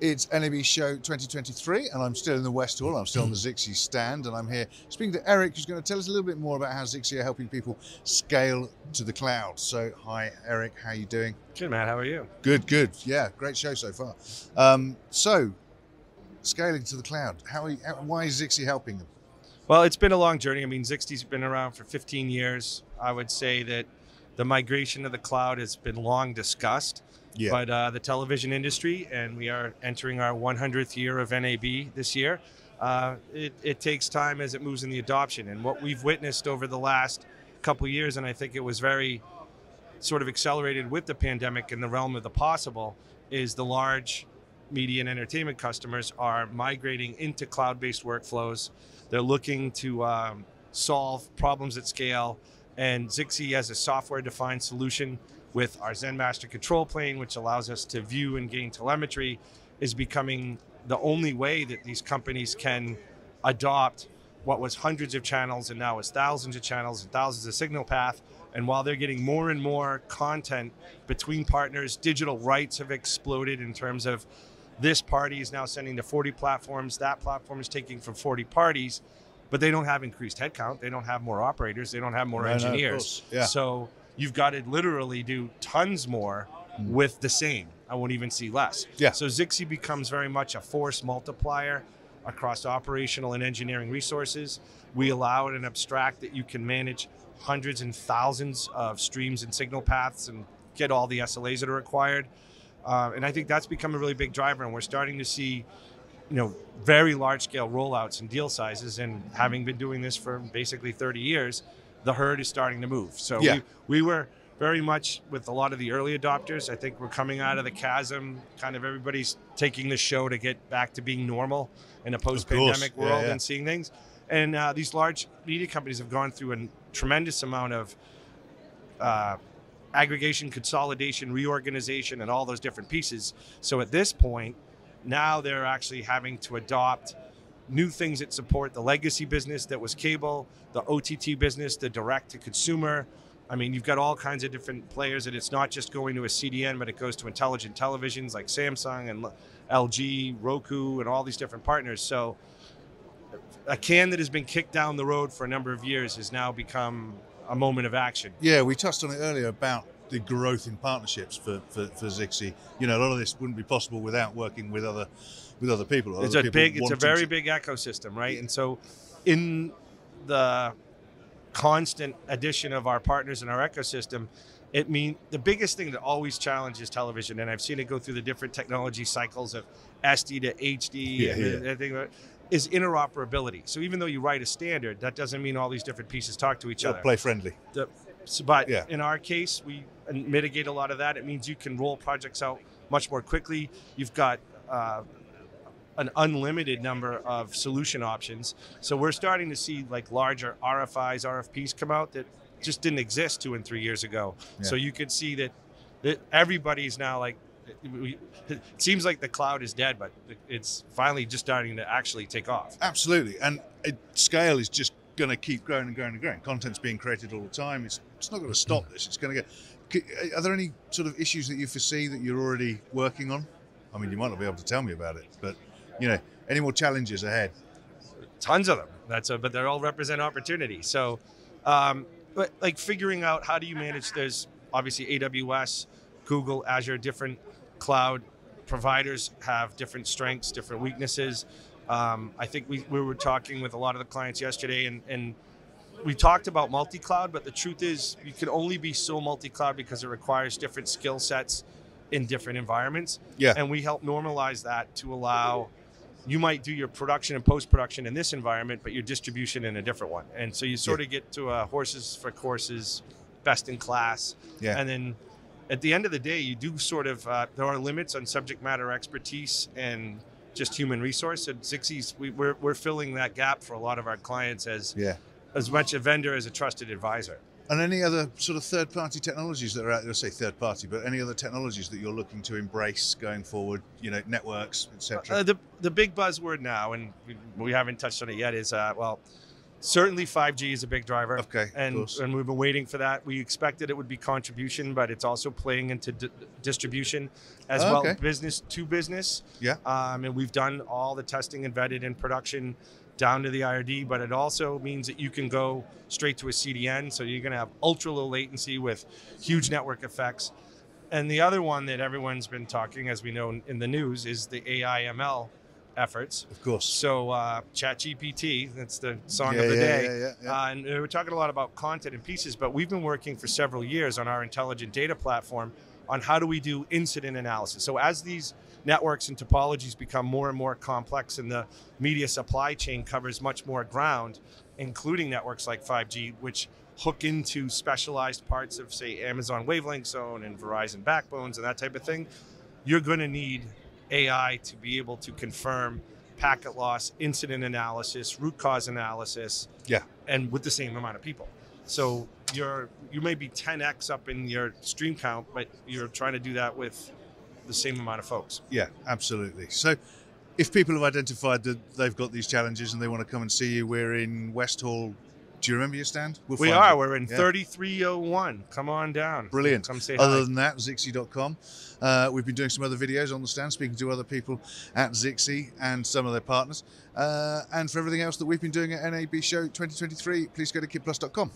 It's NAB Show 2023, and I'm still in the West Hall. I'm still on the Zixi stand, and I'm here speaking to Eric, who's going to tell us a little bit more about how Zixi are helping people scale to the cloud. So, hi, Eric. How are you doing? Good, Matt. How are you? Good, good. Yeah, great show so far. So, scaling to the cloud. Why is Zixi helping them? Well, it's been a long journey. I mean, Zixi's been around for 15 years. I would say that the migration to the cloud has been long discussed. Yeah. But the television industry, and we are entering our 100th year of NAB this year, it takes time as it moves in the adoption. And what we've witnessed over the last couple of years, and I think it was very sort of accelerated with the pandemic in the realm of the possible, is the large media and entertainment customers are migrating into cloud-based workflows. They're looking to solve problems at scale, and Zixi as a software-defined solution with our Zen Master control plane, which allows us to view and gain telemetry, is becoming the only way that these companies can adopt what was hundreds of channels and now is thousands of channels and thousands of signal path. And while they're getting more and more content between partners, digital rights have exploded in terms of this party is now sending to 40 platforms, that platform is taking from 40 parties, but they don't have increased headcount, they don't have more operators, they don't have more engineers. Yeah. So you've got to literally do tons more with the same. I won't even see less. Yeah. So Zixi becomes very much a force multiplier across operational and engineering resources. We allow it and abstract that you can manage hundreds and thousands of streams and signal paths and get all the SLAs that are required. And I think that's become a really big driver, and we're starting to see, very large scale rollouts and deal sizes. And having been doing this for basically 30 years, the herd is starting to move. So yeah. we were very much with a lot of the early adopters. I think we're coming out of the chasm, kind of everybody's taking the show to get back to being normal in a post-pandemic world and seeing things. And these large media companies have gone through a tremendous amount of aggregation, consolidation, reorganization, and all those different pieces. So at this point, now they're actually having to adopt new things that support the legacy business that was cable, the OTT business, the direct to consumer. I mean, you've got all kinds of different players, and it's not just going to a CDN, but it goes to intelligent televisions like Samsung and LG, Roku, and all these different partners. So a can that has been kicked down the road for a number of years has now become a moment of action. Yeah, we touched on it earlier about the growth in partnerships for Zixi. A lot of this wouldn't be possible without working with other people. It's a very big ecosystem, right? And so in the constant addition of our partners in our ecosystem, the biggest thing that always challenges television, and I've seen it go through the different technology cycles of SD to HD, is interoperability. So even though you write a standard, that doesn't mean all these different pieces talk to each other. Play friendly. But in our case, we mitigate a lot of that. It means you can roll projects out much more quickly. You've got an unlimited number of solution options. So we're starting to see like larger RFIs, RFPs come out that just didn't exist 2 and 3 years ago. Yeah. So you could see that everybody's now like, it seems like the cloud is dead, but it's finally just starting to actually take off. Absolutely. And scale is just going to keep growing and growing and growing. Content's being created all the time. It's not going to stop this. It's going to get. Are there any sort of issues that you foresee that you're already working on? I mean, you might not be able to tell me about it, but any more challenges ahead? Tons of them. But they all represent opportunity. So, but like figuring out how do you manage? There's obviously AWS, Google, Azure, different cloud providers have different strengths, different weaknesses. I think we were talking with a lot of the clients yesterday, and we talked about multi-cloud, but the truth is you can only be so multi-cloud because it requires different skill sets in different environments. Yeah. And we help normalize that to allow, you might do your production and post-production in this environment, but your distribution in a different one. And so you sort of get to a horses for courses, best in class. Yeah. And then at the end of the day, you do sort of, there are limits on subject matter expertise and just human resource. At Zixi's, we're filling that gap for a lot of our clients as much a vendor as a trusted advisor. And any other sort of third-party technologies that are out there, say third-party, but any other technologies that you're looking to embrace going forward, networks, etc.? The big buzzword now, and we haven't touched on it yet, is, Certainly 5G is a big driver. Okay, and we've been waiting for that. We expected it would be contribution, but it's also playing into distribution as well, business to business. Yeah. And we've done all the testing and vetted in production down to the IRD, but it also means that you can go straight to a CDN, so you're going to have ultra low latency with huge network effects. And the other one that everyone's been talking, as we know in the news, is the AI ML efforts. Of course. So ChatGPT, that's the song of the day. And we're talking a lot about content and pieces, but we've been working for several years on our intelligent data platform on how do we do incident analysis. So as these networks and topologies become more and more complex and the media supply chain covers much more ground, including networks like 5G, which hook into specialized parts of, say, Amazon wavelength zone and Verizon backbones and that type of thing, you're going to need AI to be able to confirm packet loss, incident analysis, root cause analysis, and with the same amount of people. So you may be 10x up in your stream count, but you're trying to do that with the same amount of folks. Yeah, absolutely. So if people have identified that they've got these challenges and they want to come and see you, we're in West Hall. Do you remember your stand? We're in 3301. Come on down. Brilliant. Come say hi. Other than that, Zixi.com. We've been doing some other videos on the stand, speaking to other people at Zixi and some of their partners. And for everything else that we've been doing at NAB Show 2023, please go to kidplus.com.